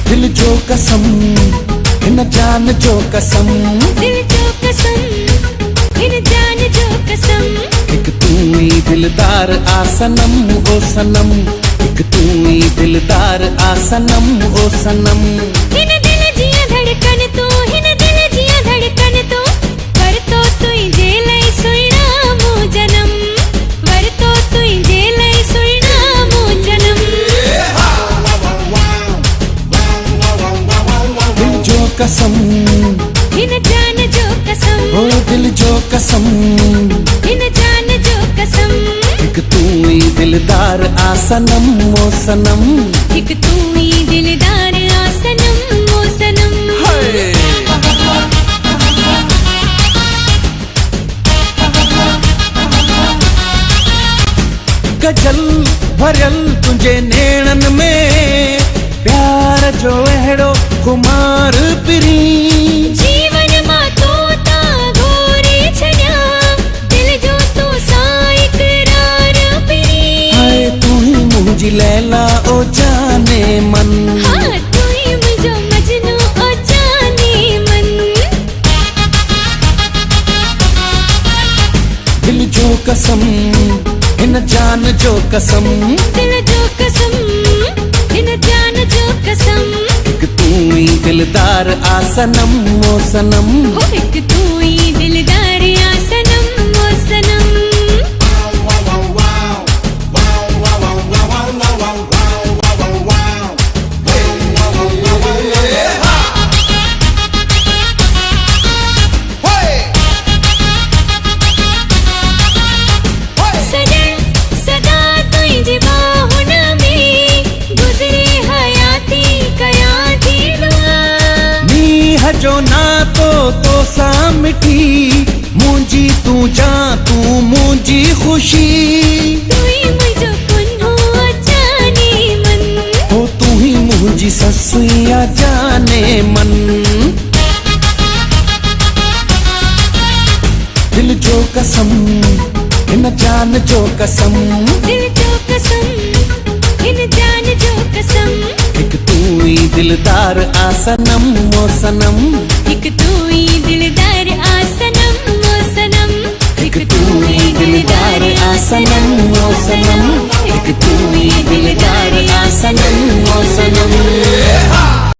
दिल जो कसम हिन जान जो कसम, दिल जो कसम हिन जान जो कसम, एक तू ही दिलदार आ सनम ओ सनम, एक तू ही दिलदार आ सनम ओ सनम। हिन दिल जिया धड़कन तू, हिन दिल जिया धड़कन तू, वर तो तुझे लई सुणा मु जन्म, वर तो तुझे लई सुणा मु जन्म। दिल जो कसम हिन जान जो कसम, ओ दिल जो कसम, हिन जान जो कसम, एक तू ही दिलदार आ सनम ओ सनम। एक तू ही दिलदार आ सनम ओ सनम। गजल भरियल तुझे नेणन में, प्यार जो अहिड़ो खुमार पिरी, जीवन मां तो ता घोरे छॾिया, दिल जो तो सां इकरार पिरी। हाय तू ही मुंहिंजी लैला ओ जाने मन, हाँ तू ही मुंहिंजो मजनू ओ जाने मन। दिल जो कसम हिन जान जो कसम, दिल जो कसम हिन जान जो कसम, एक तू ही दिलदार आ सनम ओ सनम। हो एक तू ही दिलदार आ सनम ओ सनम। जो ना तो सा मिठी, मुंहिंजी तू जा तू मुंहिंजी खुशी, तू ही मुंहिंजो कुन्हो जाने मन, हो तू ही मुंहिंजी ससुया जाने मन। दिल जो कसम हिन जान जो कसम, दिल जो कसम हिन जान जो कसम, एक तू ही दिलदार आ सनम ओ सनम। एक तू ही दिलदार आ सनम ओ सनम, एक तू ही दिलदार आ सनम ओ सनम, एक तू ही दिलदार आ सनम ओ सनम।